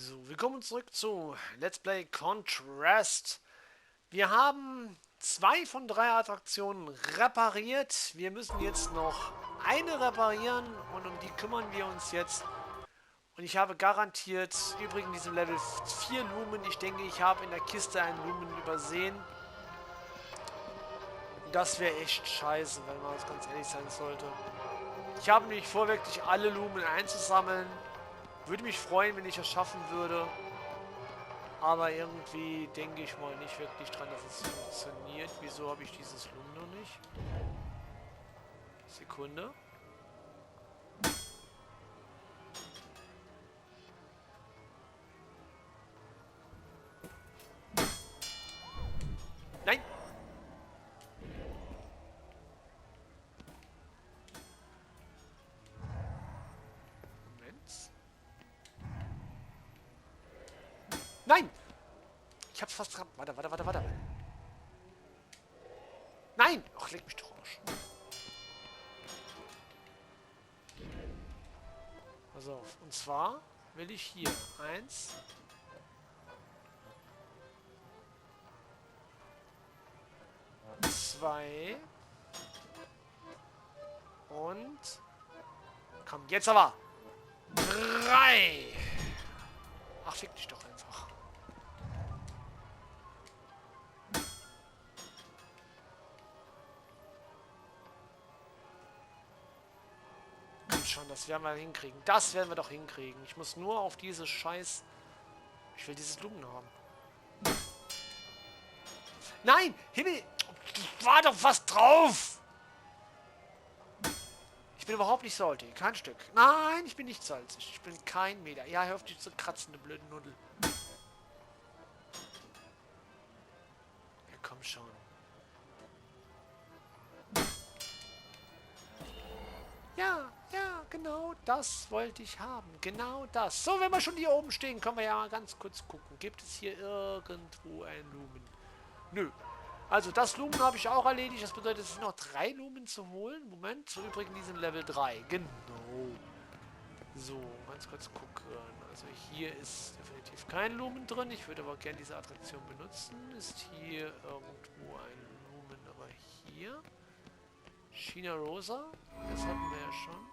So, willkommen zurück zu Let's Play Contrast. Wir haben 2 von 3 Attraktionen repariert. Wir müssen jetzt noch eine reparieren und um die kümmern wir uns jetzt. Und ich habe garantiert, übrigens in diesem Level 4 Lumen. Ich denke, ich habe in der Kiste einen Lumen übersehen. Das wäre echt scheiße, wenn man das ganz ehrlich sein sollte. Ich habe nämlich vor, wirklich alle Lumen einzusammeln. Würde mich freuen, wenn ich es schaffen würde. Aber irgendwie denke ich mal nicht wirklich dran, dass es funktioniert. Wieso habe ich dieses Lumen noch nicht? Sekunde. Nein! Moment. Nein! Ich hab's fast dran. Warte. Nein! Ach, leg mich doch raus. Pass auf. Und zwar will ich hier 1, 2 und komm, jetzt aber 3. Ach, fick dich doch einfach. Komm schon, das werden wir hinkriegen. Das werden wir doch hinkriegen. Ich muss nur auf diese Scheiß... Ich will dieses Lumen haben. Nein! Himmel! War doch was drauf! Ich bin überhaupt nicht salzig. Kein Stück. Nein, ich bin nicht salzig. Ich bin kein Meter. Ja, hör auf dich zu kratzen, du blöde Nuddel. Ja, komm schon. Ja, genau das wollte ich haben. Genau das. So, wenn wir schon hier oben stehen, können wir ja mal ganz kurz gucken. Gibt es hier irgendwo ein Lumen? Nö. Also das Lumen habe ich auch erledigt. Das bedeutet, es sind noch 3 Lumen zu holen. Moment, so übrigens in diesem Level 3. Genau. So, ganz kurz gucken. Also hier ist definitiv kein Lumen drin. Ich würde aber gerne diese Attraktion benutzen. Ist hier irgendwo ein Lumen, aber hier? China Rosa? Das hatten wir ja schon.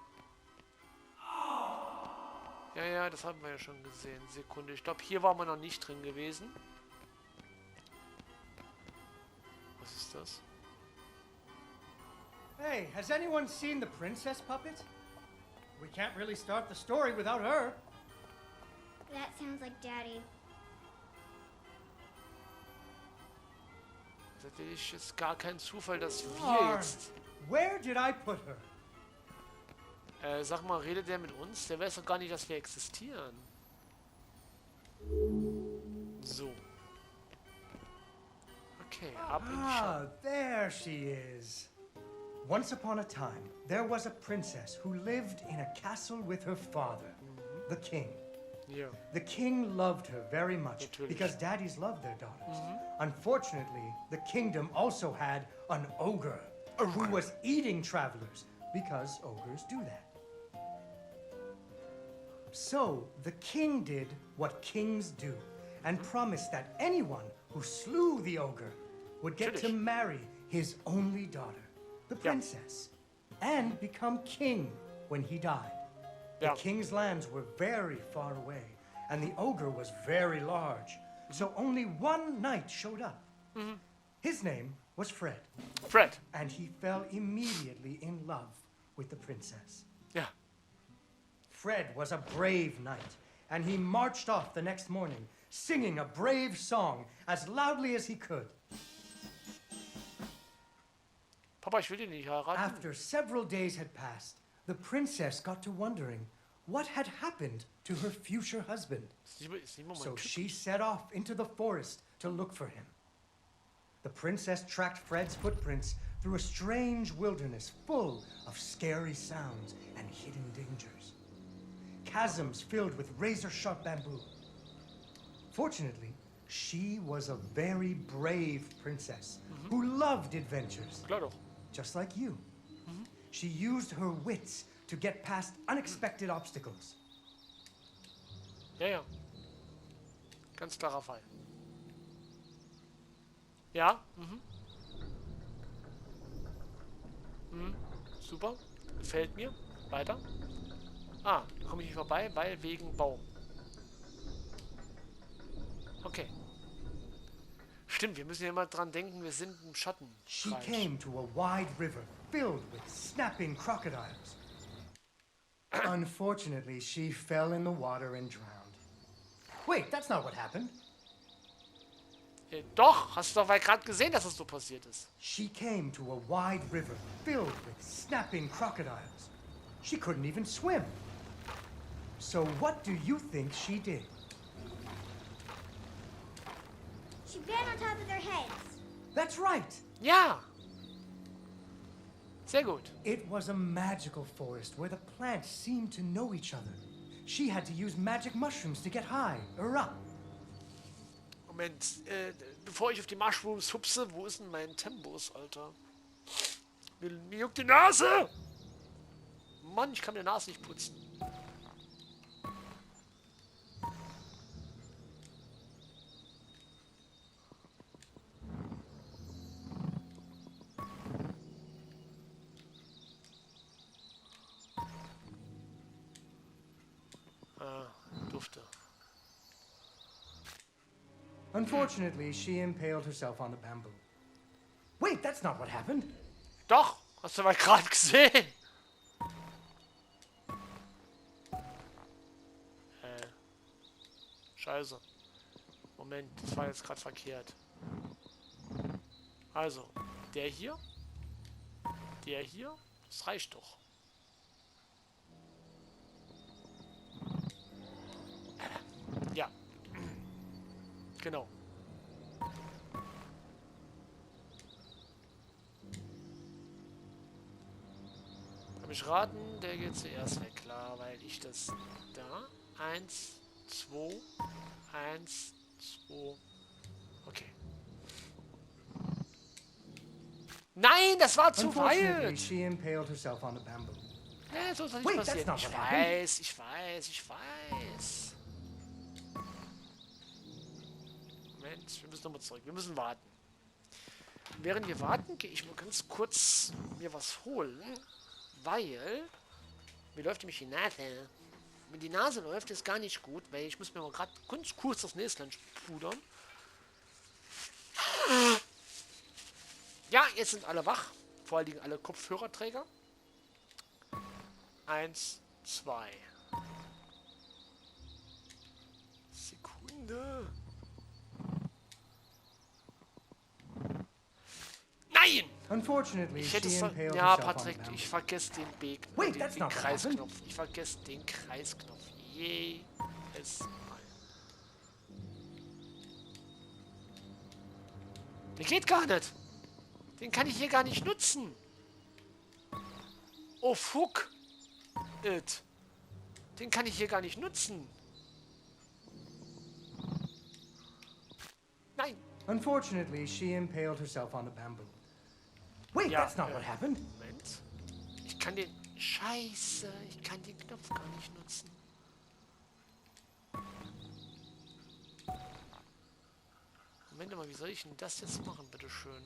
Ja, das haben wir ja schon gesehen. Sekunde. Ich glaube, hier waren wir noch nicht drin gewesen. Was ist das? Hey, has anyone seen the princess puppet? We can't really start the story without her. That sounds like Daddy. Natürlich ist gar kein Zufall, dass wir Darn. jetzt... Where did I put her? Sag mal, redet der mit uns? Der weiß doch gar nicht, dass wir existieren. So. Okay, ab in die Schatten. There she is. Once upon a time, there was a princess who lived in a castle with her father, the king. Ja. The king loved her very much Natürlich. because daddies love their daughters. Unfortunately, the kingdom also had an ogre who was eating travelers because ogres do that. So the king did what kings do and promised that anyone who slew the ogre would get to Natürlich. marry his only daughter, the princess, and become king when he died. Ja. The king's lands were very far away, and the ogre was very large, so only one knight showed up. His name was Fred, Fred. and he fell immediately in love with the princess. Ja. Fred was a brave knight, and he marched off the next morning, singing a brave song as loudly as he could. Papa, ich will dich nicht heiraten. After several days had passed, the princess got to wondering what had happened to her future husband. Ist nicht mal mein So Typ. she set off into the forest to look for him. The princess tracked Fred's footprints through a strange wilderness full of scary sounds and hidden dangers. Chasms filled with razor-sharp bamboo. Fortunately, she was a very brave princess who loved adventures, Klar doch. just like you. She used her wits to get past unexpected obstacles. Ja. Ganz klarer Fall. Ja, super. Gefällt mir. Weiter. Ah, da komme ich nicht vorbei, weil wegen Baum. Okay. Stimmt, wir müssen ja mal dran denken, wir sind im Schatten. She came to a wide river filled with snapping crocodiles. Unfortunately, she fell in the water and drowned. Wait, that's not what happened. Doch, hast du doch gerade gesehen, dass das so passiert ist. She came to a wide river filled with snapping crocodiles. She couldn't even swim. So what do you think she did? She ran on top of their heads. That's right. Ja. Sehr gut. It was a magical forest where the plants seemed to know each other. She had to use magic mushrooms to get high or up. Moment, bevor ich auf die Mushrooms hupse, wo ist denn mein Tempus, Alter? Mir juckt die Nase! Mann, ich kann mir die Nase nicht putzen. Dufte. Unfortunately, she impaled herself on the bamboo. Wait, that's not what happened. Doch, hast du mal gerade gesehen. Scheiße. Moment, das war jetzt gerade verkehrt. Also, der hier, das reicht doch. Ja. Genau. Kann mich raten, der geht zuerst weg, klar, weil ich das da. 1, 2, 1, 2. Okay. Nein, das war zu Unfortunately, weit. she impaled herself on the bamboo. Nee, so ist das Wait, nicht passiert. that's not Ich what happened. weiß, ich weiß, ich weiß. Moment, wir müssen nochmal zurück. Wir müssen warten. Während wir warten, gehe ich mal ganz kurz mir was holen. Weil mir läuft nämlich die Nase. Wenn die Nase läuft, ist gar nicht gut, weil ich muss mir mal gerade ganz kurz das Näschen pudern. Ja, jetzt sind alle wach. Vor allen Dingen alle Kopfhörerträger. 1, 2. Sekunde. Nein! Unfortunately, Ich hätte she es... impaled Ja, herself on Patrick, the bamboo. ich vergesse den B, Wait, den that's not what Kreisknopf. Ich vergesse den Kreisknopf. Jedes Mal. Der geht gar nicht. Den kann ich hier gar nicht nutzen. Oh, fuck it. Den kann ich hier gar nicht nutzen. Nein. Unfortunately, she impaled herself on the bamboo. Wait, Ja, that's not what happened. Moment. Ich kann den... Scheiße, ich kann den Knopf gar nicht nutzen. Moment mal, wie soll ich denn das jetzt machen, bitteschön?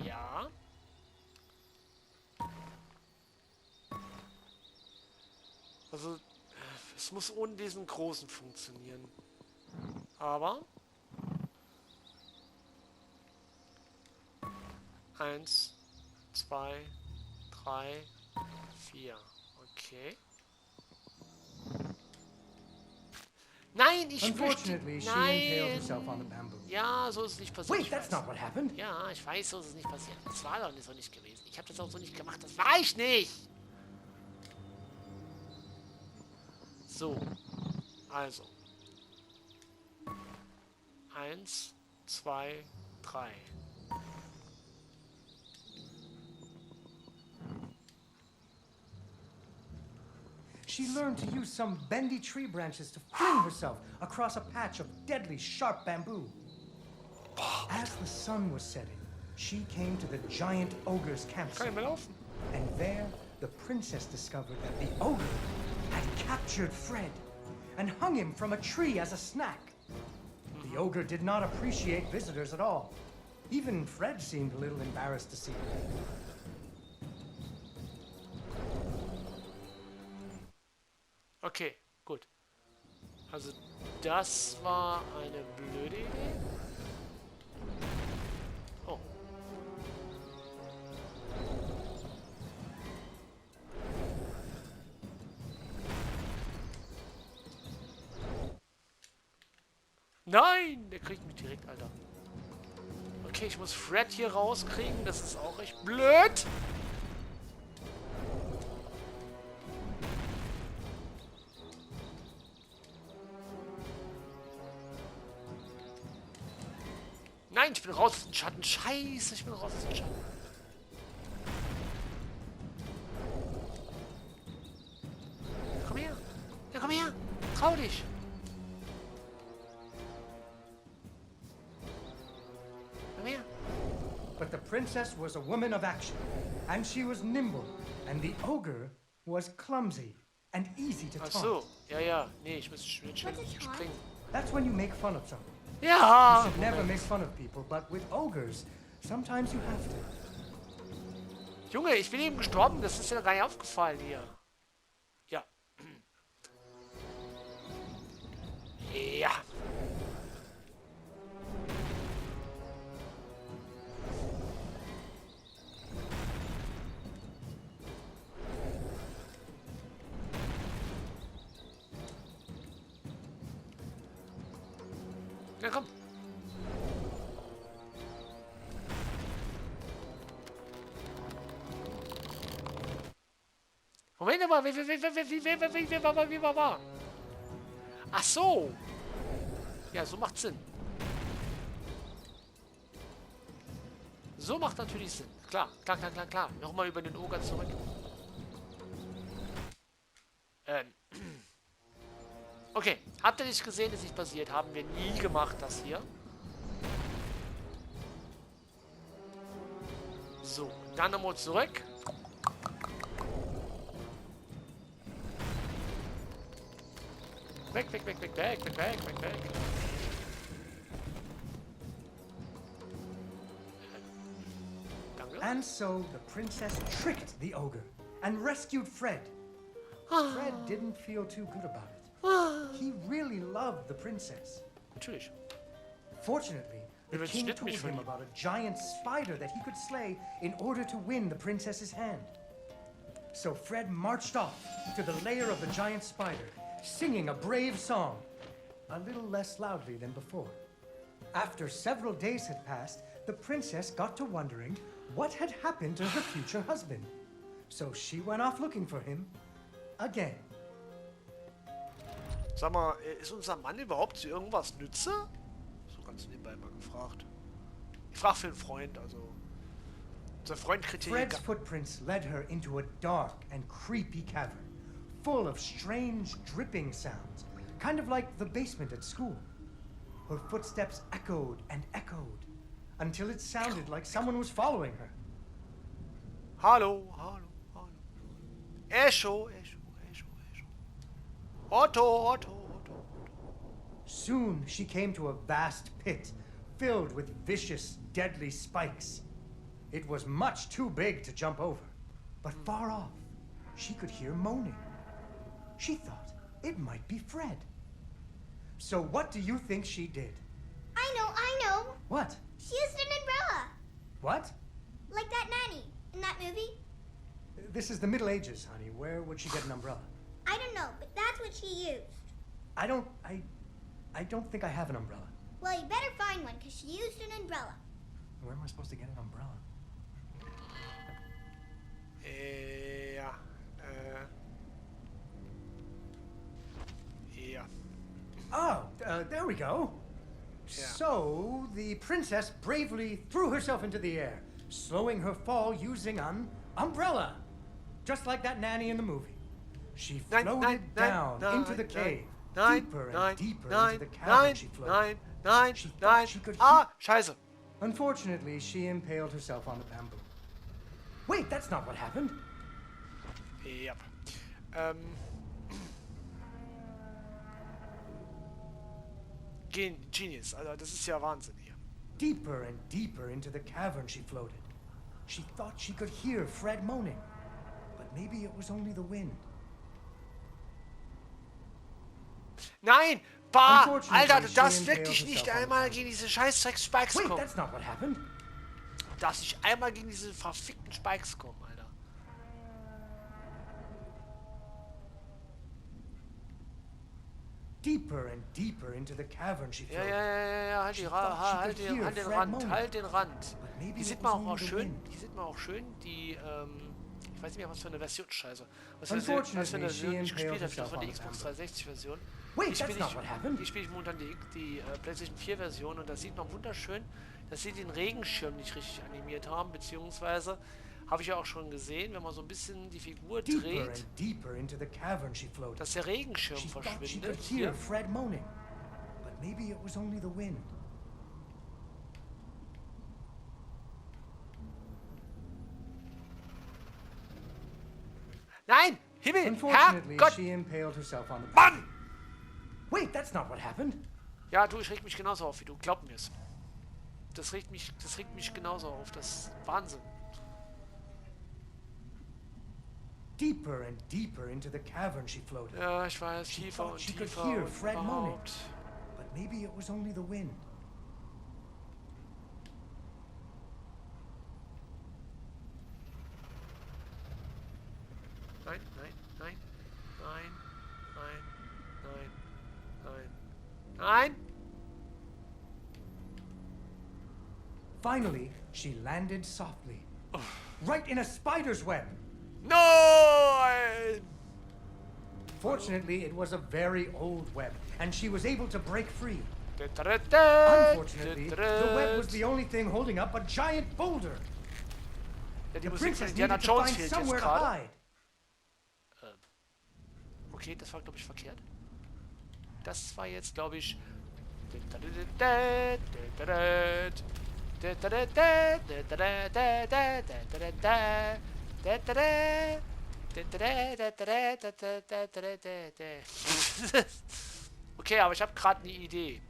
Ja. Also, es muss ohne diesen großen funktionieren. Aber... 1, 2, 3, 4. Okay. Nein, ich möchte... Unfortunately, she impaled herself on the Nein. bamboo. Ja, so ist es nicht passiert. Wait, ich that's weiß. not what happened. Ja, ich weiß, so ist es nicht passiert. Das war doch nicht so nicht gewesen. Ich habe das auch so nicht gemacht. Das war ich nicht. So. Also. 1, 2, 3. She learned to use some bendy tree branches to fling herself across a patch of deadly sharp bamboo. As the sun was setting, she came to the giant ogre's Kann campsite. ich mal laufen? And there, the princess discovered that the ogre had captured Fred. and hung him from a tree as a snack. The ogre did not appreciate visitors at all. Even Fred seemed a little embarrassed to see him. Okay, gut. Also das war eine blöde Idee. Oh. Nein, der kriegt mich direkt, Alter. Okay, ich muss Fred hier rauskriegen. Das ist auch echt blöd. Nein, ich bin raus aus dem Schatten. Scheiße, ich bin raus aus dem Schatten. Komm her. Ja, komm her. Trau dich. Komm her. But the princess was a woman of action, and she was nimble, and the ogre was clumsy and easy to Ach taunt. so. Ja, ja. Nee, ich muss schnell What's a taunt? springen. That's when you make fun of someone. You Ja. should never make fun of people, but with ogres, sometimes you have to. Junge, ich bin eben gestorben. Das ist ja gar nicht aufgefallen hier. Ja. Ja. Na komm. Moment mal, wie war? Ach so. Ja, so macht Sinn. So macht natürlich Sinn. Klar, klar, klar, klar, klar. Nochmal über den Oger zurück. Okay, habt ihr nicht gesehen, ist nicht passiert. Haben wir nie gemacht, das hier. So, dann nochmal zurück. Weg, weg, weg, weg, weg, weg, weg, weg, weg. Danke. And so the princess tricked the ogre and rescued Fred. Fred didn't feel too good about it. He really loved the princess. Natürlich. Fortunately, the Über king Schnitt told mich him verliebt. about a giant spider that he could slay in order to win the princess's hand. So Fred marched off to the lair of the giant spider, singing a brave song, a little less loudly than before. After several days had passed, the princess got to wondering what had happened to her future husband. So she went off looking for him again. Sag mal, ist unser Mann überhaupt zu irgendwas nütze? So ganz nebenbei mal gefragt. Ich frage für einen Freund, also. Unser Freund kriegt hier Fred's footprints led her into a dark and creepy cavern, full of strange dripping sounds, kind of like the basement at school. Her footsteps echoed and echoed, until it sounded like someone was following her. Hallo, hallo, hallo. Echo, Echo, Echo, Echo. Otto, Otto, Otto. Soon she came to a vast pit, filled with vicious, deadly spikes. It was much too big to jump over, but far off, she could hear moaning. She thought it might be Fred. So what do you think she did? I know. What? She used an umbrella. What? Like that nanny in that movie. This is the Middle Ages, honey. Where would she get an umbrella? I don't know, but that's what she used. I don't think I have an umbrella. Well, you better find one, because she used an umbrella. Where am I supposed to get an umbrella? Ja. Ja. Oh, there we go. Yeah. So, the princess bravely threw herself into the air, slowing her fall using an umbrella. Just like that nanny in the movie. She floated down into the cave, deeper and deeper into the cavern she floated. She thought she could Ah, scheiße. Unfortunately, she impaled herself on the bamboo. Wait, that's not what happened. Ja. Genius. Also das ist ja Wahnsinn hier. Deeper and deeper into the cavern she floated. She thought she could hear Fred moaning, but maybe it was only the wind. Nein! Bah! Unfortunately, Alter, du she darfst impaled wirklich nicht herself on einmal the gegen diese scheiß Spikes Wait, kommen. that's not what happened. Du darfst nicht einmal gegen diese verfickten Spikes kommen, Alter. Deeper and deeper into the cavern she Ja, floated. halt, She thought she could hear halt den Fred Rand, moaning. halt den Rand. But maybe Hier it sieht was man auch only the schön, wind. hier sieht man auch schön die, ich weiß nicht mehr, was für eine Version, scheiße. Was für Unfortunately, eine Version she ich gespielt habe, impaled ich glaube von der herself on Xbox the 360 Version. Wait, that's not what happened. Hier spiele ich momentan die PlayStation 4 Version und da sieht man wunderschön, dass sie den Regenschirm nicht richtig animiert haben, beziehungsweise habe ich ja auch schon gesehen, wenn man so ein bisschen die Figur Deeper dreht, and deeper into the cavern she floated. dass der Regenschirm She thought she could verschwindet. hear Hier. Fred moaning, but maybe it was only the wind. Nein! Himmel! Unfortunately, Herrgott! she impaled herself on the Mann! Wait, that's not what happened. Ja, du, ich reg mich genauso auf wie du. Glaub mir's. Das regt mich genauso auf. Das ist Wahnsinn. Deeper and deeper into the cavern she floated. Ja, ich weiß, She tiefer thought und she could tiefer hear und Fred moaning. überhaupt. But maybe it was only the wind. Nein, nein, nein, nein, nein, nein, nein, nein! Finally, she landed softly. Right in a spider's web. Nein! Fortunately, it was a very old web, and she was able to break free. Unfortunately, Unfortunately, the web was the only thing holding up a giant boulder. Ja, die The Musik von princess Indiana needed to Jones find fehlt jetzt somewhere to gerade. hide. Okay, das war, glaube ich, verkehrt. Das war jetzt, glaube ich... Okay, aber ich habe gerade eine Idee.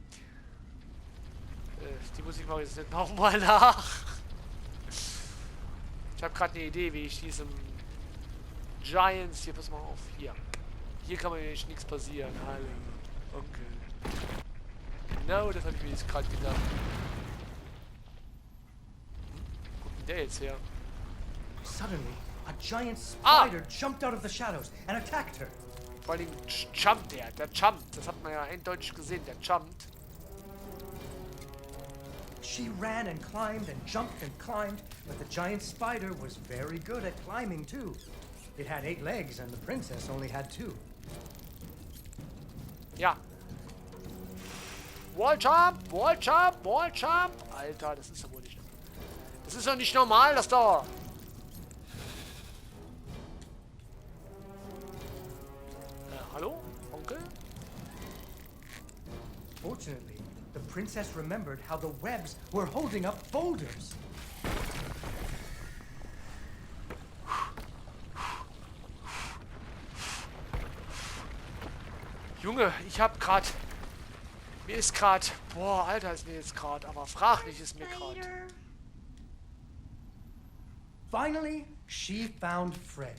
Die Musik mache ich jetzt nicht nochmal nach. Ich habe gerade eine Idee, wie ich diesem Giants... Hier, pass mal auf. Hier kann mir nämlich nichts passieren. Hallo, Onkel. Genau, das habe ich mir jetzt gerade gedacht. Wo kommt denn der jetzt her? Suddenly, a giant spider jumped out of the shadows and attacked her. Vor allem jumpt der jumpt. Das hat man ja eindeutig gesehen, der jumpt. She ran and jumped and climbed, but the giant spider was very good at climbing too. It had 8 legs and the princess only had 2. Ja. Wall jump, Wall jump, Wall jump. Alter, das ist ja wohl nicht... Das ist doch nicht normal, das da. Hallo, Onkel? Fortunately, the princess remembered how the webs were holding up boulders. Junge, ich hab grad... Mir ist grad... Boah, Alter, ist mir jetzt grad... Aber fraglich ist mir grad... Spider. Finally, she found Fred.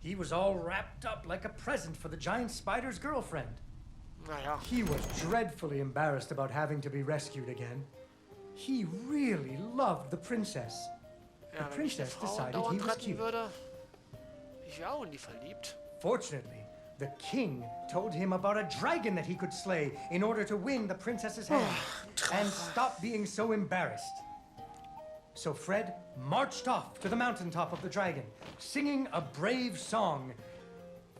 He was all wrapped up like a present for the giant spider's girlfriend. Naja. He was dreadfully embarrassed about having to be rescued again. He really loved the princess. Ja, The wenn ich eine princess Frau decided he dauernd was retten cute. würde... Ich wäre auch in die verliebt. Fortunately, the king told him about a dragon that he could slay in order to win the princess's hand and stop being so embarrassed. So Fred marched off to the mountaintop of the dragon, singing a brave song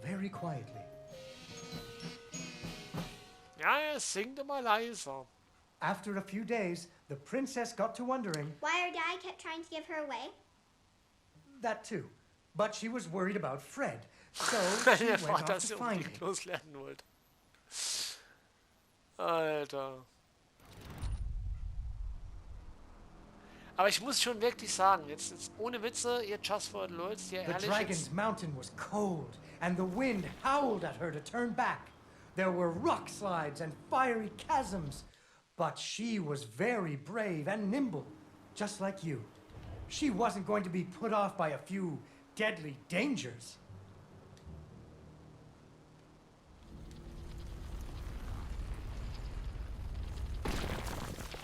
very quietly. Ja, er singt immer leiser. After a few days, the princess got to wondering Why her dad kept trying to give her away? that too. But she was worried about Fred, so she Der went Vater off sie to find unbedingt him. loslernen wollte. Alter. Aber ich muss schon wirklich sagen, jetzt ohne Witze, ihr Just for the Lords, ihr The ehrlich dragon's jetzt, mountain was cold, and the wind howled at her to turn back. There were rock slides and fiery chasms. But she was very brave and nimble, just like you. She wasn't going to be put off by a few deadly dangers.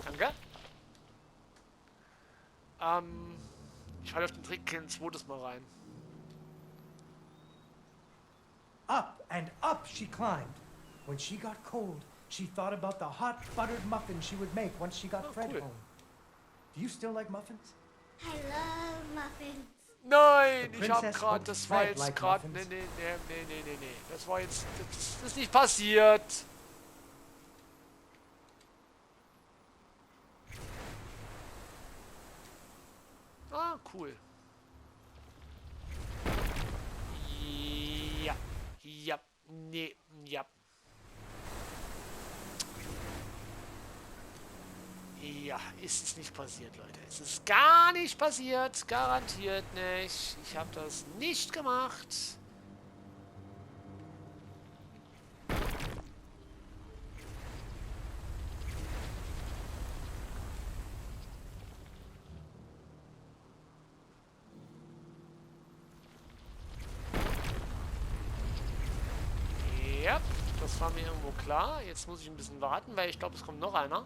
Danke. Ich falle auf den Trick ein zweites Mal rein. Up and up she climbed. When she got cold, she thought about the hot buttered muffins she would make once she got Fred cool. home. Do you still like muffins? I love muffins. Nein, The ich hab princess grad, would das war Fred jetzt like grad, muffins? nee. Das war jetzt, das ist nicht passiert. Ah, cool. Ja, nee, ja. Ja, ist es nicht passiert, Leute. Es ist gar nicht passiert. Garantiert nicht. Ich habe das nicht gemacht. Ja, das war mir irgendwo klar. Jetzt muss ich ein bisschen warten, weil ich glaube, es kommt noch einer.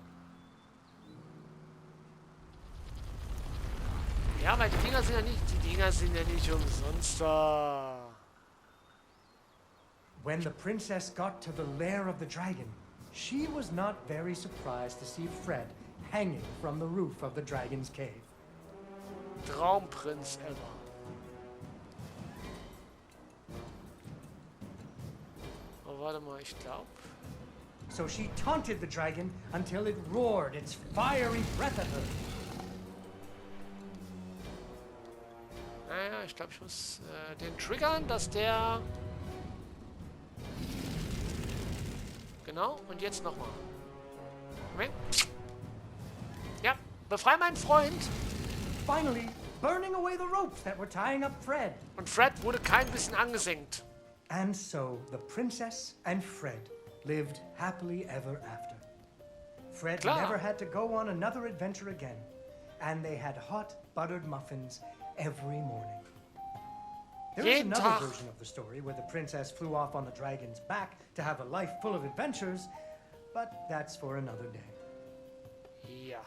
Ja, weil die Dinger sind ja nicht umsonst da. When the princess got to the lair of the dragon, she was not very surprised to see Fred hanging from the roof of the dragon's cave. Traumprinz ever. Oh, warte mal, ich glaube. So she taunted the dragon until it roared its fiery breath at her. Naja, ich glaube, ich muss den triggern, dass der... Genau, und jetzt nochmal. Moment. Ja, befrei meinen Freund. Finally, burning away the ropes that were tying up Fred. Und Fred wurde kein bisschen angesenkt. And so the princess and Fred lived happily ever after. Fred Klar. never had to go on another adventure again, and they had hot buttered muffins every morning. There is Jeden another Tag. version of the story where the princess flew off on the dragon's back to have a life full of adventures, but that's for another day. Ja.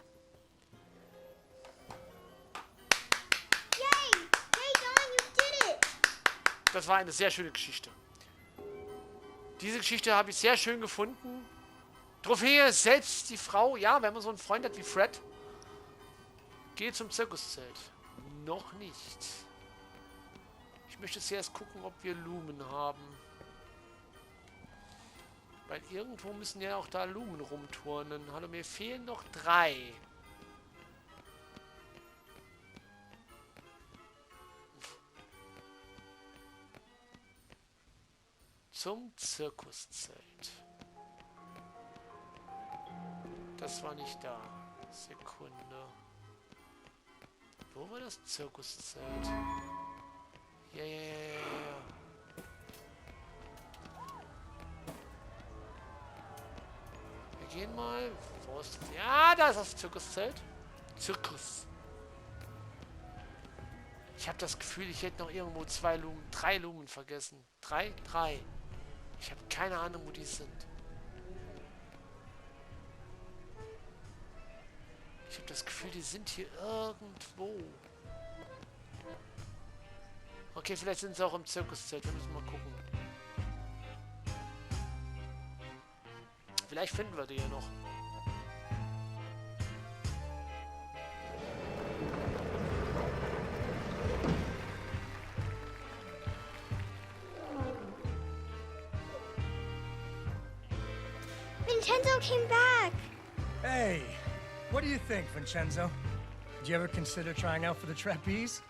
Yay! Hey, Don, you did it! Das war eine sehr schöne Geschichte. Diese Geschichte habe ich sehr schön gefunden. Trophäe, selbst die Frau, ja, wenn man so einen Freund hat wie Fred, geht zum Zirkuszelt. Noch nicht. Ich möchte zuerst gucken, ob wir Lumen haben. Weil irgendwo müssen ja auch da Lumen rumturnen. Hallo, mir fehlen noch 3. Zum Zirkuszelt. Das war nicht da. Sekunde. Wo war das Zirkuszelt? Ja. Wir gehen mal. Wo ist das? Ja, da ist das Zirkuszelt. Zirkus. Ich habe das Gefühl, ich hätte noch irgendwo 2 Lumen, 3 Lumen vergessen. 3? Ich habe keine Ahnung, wo die sind. Ich habe das Gefühl, die sind hier irgendwo. Okay, vielleicht sind sie auch im Zirkuszelt. Wir müssen mal gucken. Vielleicht finden wir die ja noch. Vincenzo came back. Hey, what do you think, Vincenzo? Did you ever consider trying out for the trapeze?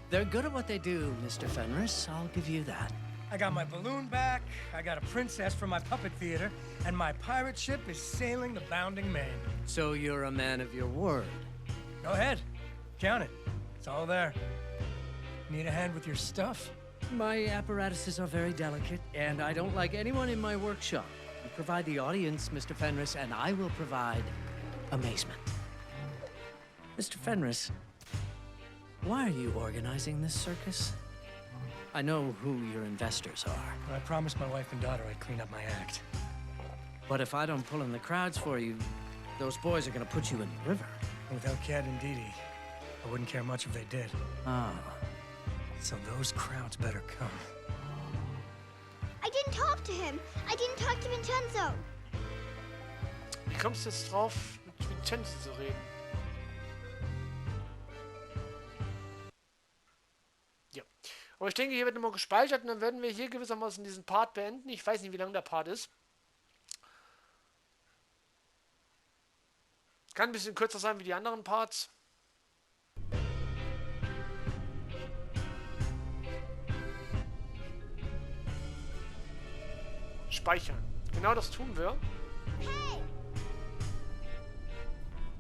They're good at what they do, Mr. Fenris. I'll give you that. I got my balloon back, I got a princess from my puppet theater, and my pirate ship is sailing the bounding main. So you're a man of your word. Go ahead, count it. It's all there. Need a hand with your stuff? My apparatuses are very delicate, and I don't like anyone in my workshop. You provide the audience, Mr. Fenris, and I will provide amazement. Mr. Fenris, why are you organizing this circus? I know who your investors are. I promised my wife and daughter I'd clean up my act. But if I don't pull in the crowds for you, those boys are gonna put you in the river. Without Cat and Dee Dee, I wouldn't care much if they did. Ah. So those crowds better come. I didn't talk to him. I didn't talk to Vincenzo. Wie kommst du jetzt drauf, mit Vincenzo zu reden? Ja. Aber ich denke, hier wird nochmal gespeichert und dann werden wir hier gewissermaßen diesen Part beenden. Ich weiß nicht, wie lang der Part ist. Kann ein bisschen kürzer sein wie die anderen Parts. Speichern. Genau das tun wir. Hey!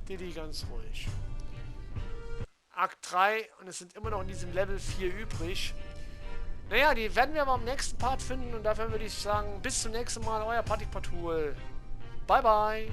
Didi ganz ruhig. Akt 3 und es sind immer noch in diesem Level 4 übrig. Naja, die werden wir aber im nächsten Part finden und dafür würde ich sagen, bis zum nächsten Mal, euer Patrickpatul. Bye bye!